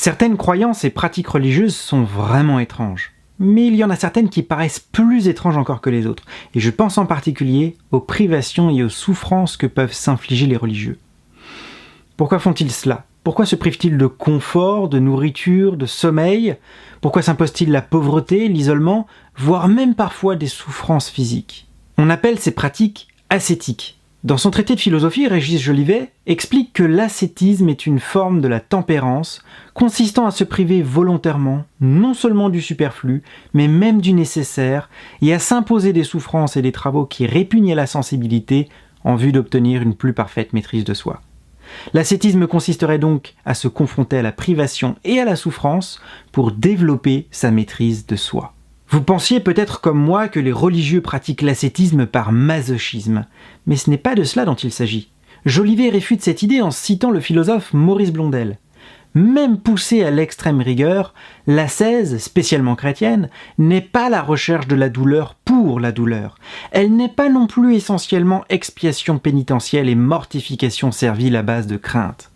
Certaines croyances et pratiques religieuses sont vraiment étranges. Mais il y en a certaines qui paraissent plus étranges encore que les autres, et je pense en particulier aux privations et aux souffrances que peuvent s'infliger les religieux. Pourquoi font-ils cela ? Pourquoi se privent-ils de confort, de nourriture, de sommeil ? Pourquoi s'imposent-ils la pauvreté, l'isolement, voire même parfois des souffrances physiques ? On appelle ces pratiques ascétiques. Dans son traité de philosophie, Régis Jolivet explique que l'ascétisme est une forme de la tempérance, consistant à se priver volontairement, non seulement du superflu, mais même du nécessaire, et à s'imposer des souffrances et des travaux qui répugnent à la sensibilité en vue d'obtenir une plus parfaite maîtrise de soi. L'ascétisme consisterait donc à se confronter à la privation et à la souffrance pour développer sa maîtrise de soi. Vous pensiez peut-être comme moi que les religieux pratiquent l'ascétisme par masochisme, mais ce n'est pas de cela dont il s'agit. Jolivet réfute cette idée en citant le philosophe Maurice Blondel. Même poussée à l'extrême rigueur, l'ascèse, spécialement chrétienne, n'est pas la recherche de la douleur pour la douleur. Elle n'est pas non plus essentiellement expiation pénitentielle et mortification servile à base de crainte.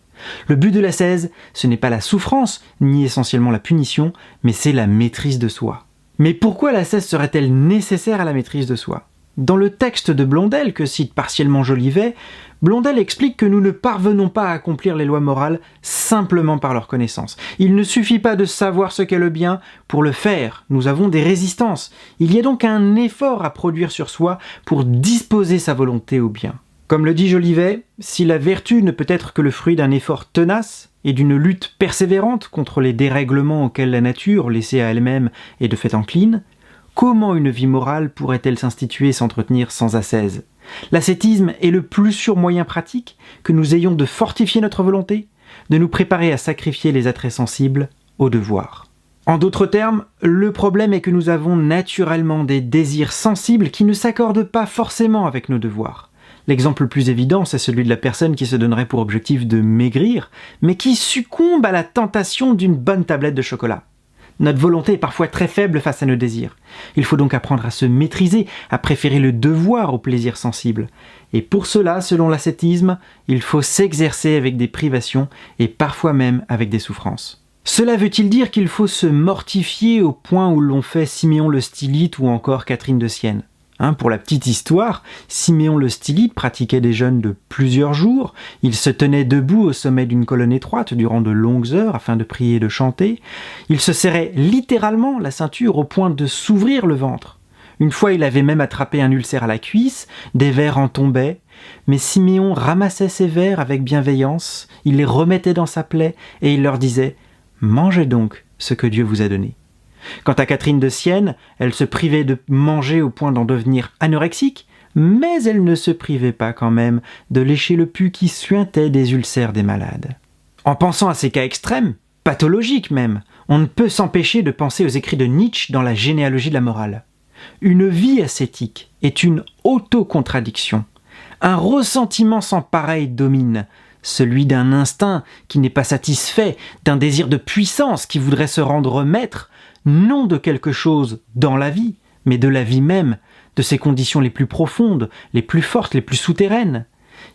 Le but de l'ascèse, ce n'est pas la souffrance, ni essentiellement la punition, mais c'est la maîtrise de soi. Mais pourquoi l'ascèse serait-elle nécessaire à la maîtrise de soi ? Dans le texte de Blondel, que cite partiellement Jolivet, Blondel explique que nous ne parvenons pas à accomplir les lois morales simplement par leur connaissance. Il ne suffit pas de savoir ce qu'est le bien pour le faire. Nous avons des résistances. Il y a donc un effort à produire sur soi pour disposer sa volonté au bien. Comme le dit Jolivet, si la vertu ne peut être que le fruit d'un effort tenace et d'une lutte persévérante contre les dérèglements auxquels la nature, laissée à elle-même, est de fait encline, comment une vie morale pourrait-elle s'instituer et s'entretenir sans ascèse ? L'ascétisme est le plus sûr moyen pratique que nous ayons de fortifier notre volonté, de nous préparer à sacrifier les attraits sensibles au devoir. En d'autres termes, le problème est que nous avons naturellement des désirs sensibles qui ne s'accordent pas forcément avec nos devoirs. L'exemple le plus évident, c'est celui de la personne qui se donnerait pour objectif de maigrir, mais qui succombe à la tentation d'une bonne tablette de chocolat. Notre volonté est parfois très faible face à nos désirs. Il faut donc apprendre à se maîtriser, à préférer le devoir au plaisir sensible. Et pour cela, selon l'ascétisme, il faut s'exercer avec des privations et parfois même avec des souffrances. Cela veut-il dire qu'il faut se mortifier au point où l'on fait Siméon le Stylite ou encore Catherine de Sienne ? Pour la petite histoire, Siméon le Stylite pratiquait des jeûnes de plusieurs jours, il se tenait debout au sommet d'une colonne étroite durant de longues heures afin de prier et de chanter, il se serrait littéralement la ceinture au point de s'ouvrir le ventre. Une fois il avait même attrapé un ulcère à la cuisse, des vers en tombaient, mais Siméon ramassait ces vers avec bienveillance, il les remettait dans sa plaie et il leur disait « Mangez donc ce que Dieu vous a donné ». Quant à Catherine de Sienne, elle se privait de manger au point d'en devenir anorexique, mais elle ne se privait pas quand même de lécher le pus qui suintait des ulcères des malades. En pensant à ces cas extrêmes, pathologiques même, on ne peut s'empêcher de penser aux écrits de Nietzsche dans la généalogie de la morale. Une vie ascétique est une autocontradiction. Un ressentiment sans pareil domine, celui d'un instinct qui n'est pas satisfait, d'un désir de puissance qui voudrait se rendre maître, non de quelque chose dans la vie, mais de la vie même, de ses conditions les plus profondes, les plus fortes, les plus souterraines.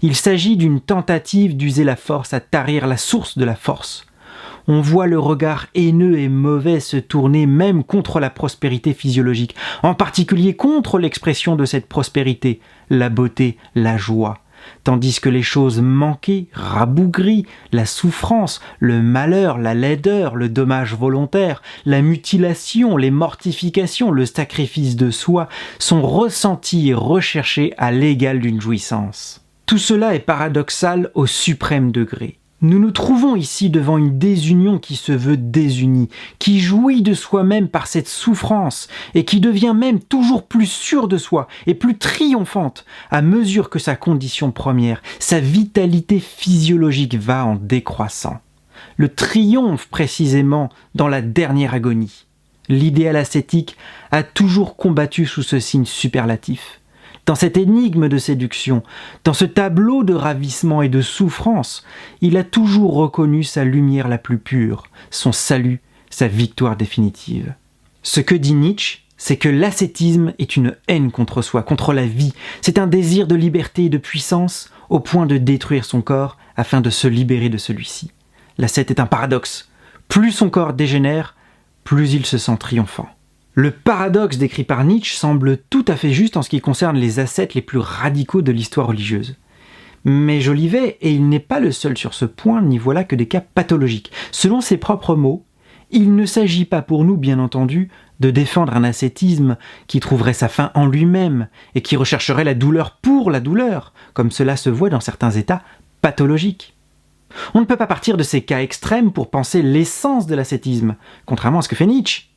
Il s'agit d'une tentative d'user la force à tarir la source de la force. On voit le regard haineux et mauvais se tourner même contre la prospérité physiologique, en particulier contre l'expression de cette prospérité, la beauté, la joie. Tandis que les choses manquées, rabougries, la souffrance, le malheur, la laideur, le dommage volontaire, la mutilation, les mortifications, le sacrifice de soi sont ressentis et recherchés à l'égal d'une jouissance. Tout cela est paradoxal au suprême degré. Nous nous trouvons ici devant une désunion qui se veut désunie, qui jouit de soi-même par cette souffrance et qui devient même toujours plus sûre de soi et plus triomphante à mesure que sa condition première, sa vitalité physiologique va en décroissant. Le triomphe précisément dans la dernière agonie. L'idéal ascétique a toujours combattu sous ce signe superlatif. Dans cette énigme de séduction, dans ce tableau de ravissement et de souffrance, il a toujours reconnu sa lumière la plus pure, son salut, sa victoire définitive. Ce que dit Nietzsche, c'est que l'ascétisme est une haine contre soi, contre la vie. C'est un désir de liberté et de puissance au point de détruire son corps afin de se libérer de celui-ci. L'ascète est un paradoxe. Plus son corps dégénère, plus il se sent triomphant. Le paradoxe décrit par Nietzsche semble tout à fait juste en ce qui concerne les ascètes les plus radicaux de l'histoire religieuse. Mais Jolivet, et il n'est pas le seul sur ce point, n'y voilà que des cas pathologiques. Selon ses propres mots, il ne s'agit pas pour nous, bien entendu, de défendre un ascétisme qui trouverait sa fin en lui-même et qui rechercherait la douleur pour la douleur, comme cela se voit dans certains états pathologiques. On ne peut pas partir de ces cas extrêmes pour penser l'essence de l'ascétisme, contrairement à ce que fait Nietzsche.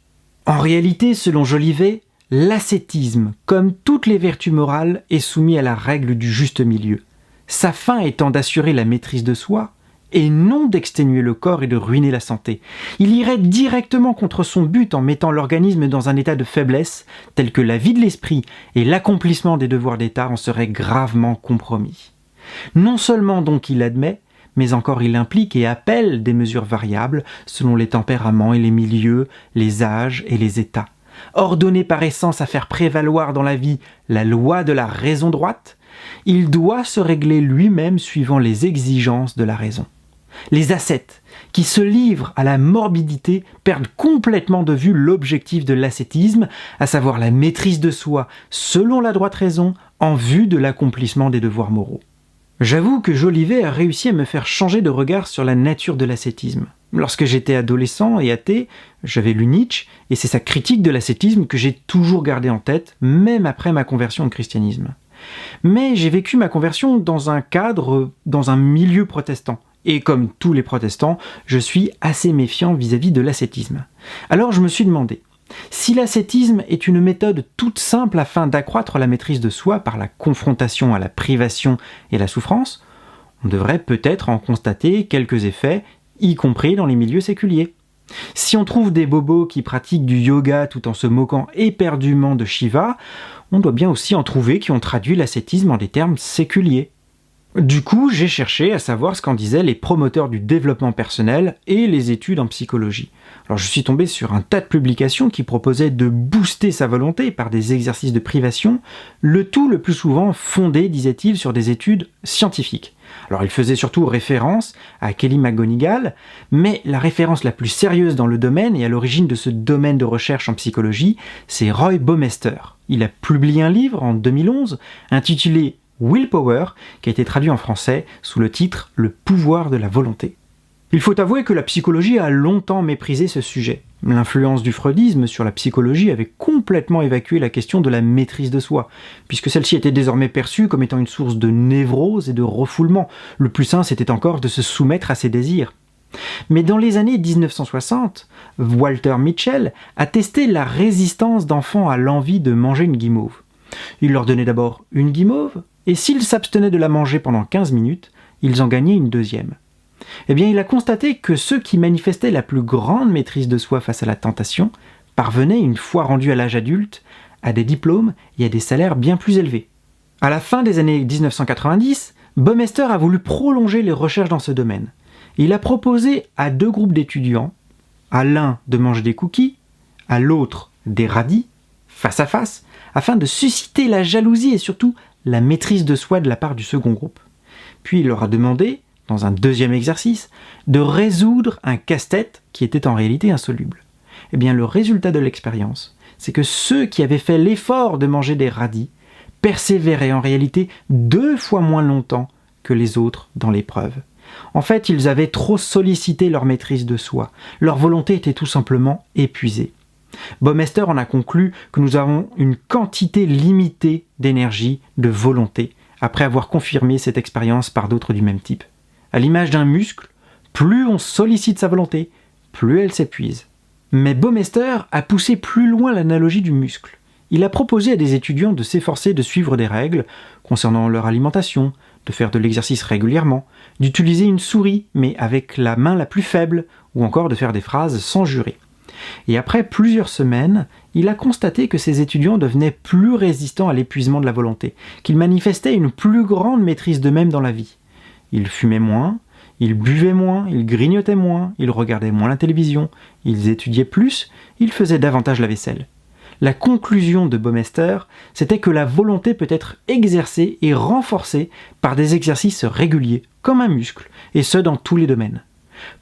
En réalité, selon Jolivet, l'ascétisme, comme toutes les vertus morales, est soumis à la règle du juste milieu. Sa fin étant d'assurer la maîtrise de soi, et non d'exténuer le corps et de ruiner la santé. Il irait directement contre son but en mettant l'organisme dans un état de faiblesse, tel que la vie de l'esprit et l'accomplissement des devoirs d'État en seraient gravement compromis. Non seulement donc il admet, mais encore il implique et appelle des mesures variables selon les tempéraments et les milieux, les âges et les états. Ordonné par essence à faire prévaloir dans la vie la loi de la raison droite, il doit se régler lui-même suivant les exigences de la raison. Les ascètes, qui se livrent à la morbidité, perdent complètement de vue l'objectif de l'ascétisme, à savoir la maîtrise de soi selon la droite raison en vue de l'accomplissement des devoirs moraux. J'avoue que Jolivet a réussi à me faire changer de regard sur la nature de l'ascétisme. Lorsque j'étais adolescent et athée, j'avais lu Nietzsche, et c'est sa critique de l'ascétisme que j'ai toujours gardé en tête, même après ma conversion au christianisme. Mais j'ai vécu ma conversion dans un cadre, dans un milieu protestant. Et comme tous les protestants, je suis assez méfiant vis-à-vis de l'ascétisme. Alors je me suis demandé, si l'ascétisme est une méthode toute simple afin d'accroître la maîtrise de soi par la confrontation à la privation et la souffrance, on devrait peut-être en constater quelques effets, y compris dans les milieux séculiers. Si on trouve des bobos qui pratiquent du yoga tout en se moquant éperdument de Shiva, on doit bien aussi en trouver qui ont traduit l'ascétisme en des termes séculiers. Du coup, j'ai cherché à savoir ce qu'en disaient les promoteurs du développement personnel et les études en psychologie. Alors je suis tombé sur un tas de publications qui proposaient de booster sa volonté par des exercices de privation, le tout le plus souvent fondé, disait-il, sur des études scientifiques. Alors il faisait surtout référence à Kelly McGonigal, mais la référence la plus sérieuse dans le domaine et à l'origine de ce domaine de recherche en psychologie, c'est Roy Baumeister. Il a publié un livre en 2011 intitulé Willpower, qui a été traduit en français sous le titre « Le pouvoir de la volonté ». Il faut avouer que la psychologie a longtemps méprisé ce sujet. L'influence du freudisme sur la psychologie avait complètement évacué la question de la maîtrise de soi, puisque celle-ci était désormais perçue comme étant une source de névrose et de refoulement. Le plus sain, c'était encore de se soumettre à ses désirs. Mais dans les années 1960, Walter Mitchell a testé la résistance d'enfants à l'envie de manger une guimauve. Il leur donnait d'abord une guimauve, et s'ils s'abstenaient de la manger pendant 15 minutes, ils en gagnaient une deuxième. Eh bien, il a constaté que ceux qui manifestaient la plus grande maîtrise de soi face à la tentation parvenaient, une fois rendus à l'âge adulte, à des diplômes et à des salaires bien plus élevés. À la fin des années 1990, Baumeister a voulu prolonger les recherches dans ce domaine. Il a proposé à 2 groupes d'étudiants, à l'un de manger des cookies, à l'autre des radis, face à face, afin de susciter la jalousie et surtout la maîtrise de soi de la part du second groupe. Puis il leur a demandé, dans un deuxième exercice, de résoudre un casse-tête qui était en réalité insoluble. Eh bien, le résultat de l'expérience, c'est que ceux qui avaient fait l'effort de manger des radis persévéraient en réalité 2 fois moins longtemps que les autres dans l'épreuve. En fait, ils avaient trop sollicité leur maîtrise de soi. Leur volonté était tout simplement épuisée. Baumeister en a conclu que nous avons une quantité limitée d'énergie, de volonté, après avoir confirmé cette expérience par d'autres du même type. À l'image d'un muscle, plus on sollicite sa volonté, plus elle s'épuise. Mais Baumeister a poussé plus loin l'analogie du muscle. Il a proposé à des étudiants de s'efforcer de suivre des règles concernant leur alimentation, de faire de l'exercice régulièrement, d'utiliser une souris mais avec la main la plus faible, ou encore de faire des phrases sans jurer. Et après plusieurs semaines, il a constaté que ces étudiants devenaient plus résistants à l'épuisement de la volonté, qu'ils manifestaient une plus grande maîtrise d'eux-mêmes dans la vie. Ils fumaient moins, ils buvaient moins, ils grignotaient moins, ils regardaient moins la télévision, ils étudiaient plus, ils faisaient davantage la vaisselle. La conclusion de Baumeister, c'était que la volonté peut être exercée et renforcée par des exercices réguliers, comme un muscle, et ce dans tous les domaines.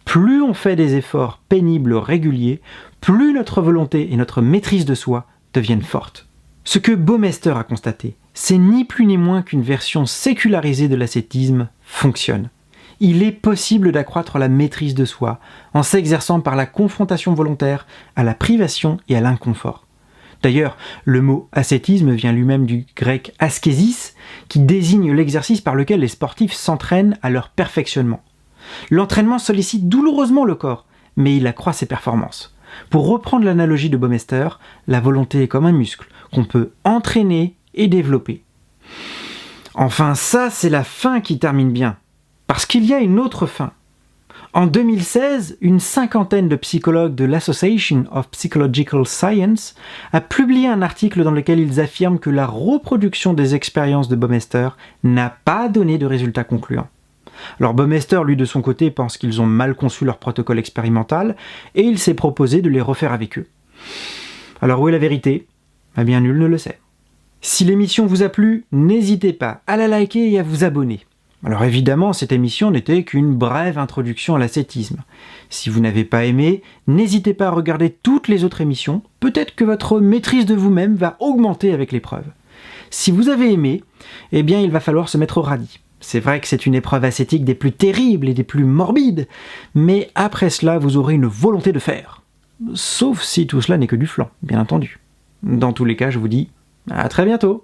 Plus on fait des efforts pénibles réguliers, plus notre volonté et notre maîtrise de soi deviennent fortes. Ce que Baumeister a constaté, c'est ni plus ni moins qu'une version sécularisée de l'ascétisme fonctionne. Il est possible d'accroître la maîtrise de soi en s'exerçant par la confrontation volontaire à la privation et à l'inconfort. D'ailleurs, le mot ascétisme vient lui-même du grec askésis, qui désigne l'exercice par lequel les sportifs s'entraînent à leur perfectionnement. L'entraînement sollicite douloureusement le corps, mais il accroît ses performances. Pour reprendre l'analogie de Baumeister, la volonté est comme un muscle qu'on peut entraîner et développer. Enfin, ça, c'est la fin qui termine bien. Parce qu'il y a une autre fin. En 2016, une cinquantaine de psychologues de l'Association of Psychological Science a publié un article dans lequel ils affirment que la reproduction des expériences de Baumeister n'a pas donné de résultats concluants. Alors Baumeister, lui de son côté, pense qu'ils ont mal conçu leur protocole expérimental et il s'est proposé de les refaire avec eux. Alors où est la vérité ? Eh bien nul ne le sait. Si l'émission vous a plu, n'hésitez pas à la liker et à vous abonner. Alors évidemment, cette émission n'était qu'une brève introduction à l'ascétisme. Si vous n'avez pas aimé, n'hésitez pas à regarder toutes les autres émissions, peut-être que votre maîtrise de vous-même va augmenter avec l'épreuve. Si vous avez aimé, eh bien il va falloir se mettre au radis. C'est vrai que c'est une épreuve ascétique des plus terribles et des plus morbides, mais après cela, vous aurez une volonté de faire. Sauf si tout cela n'est que du flan, bien entendu. Dans tous les cas, je vous dis à très bientôt.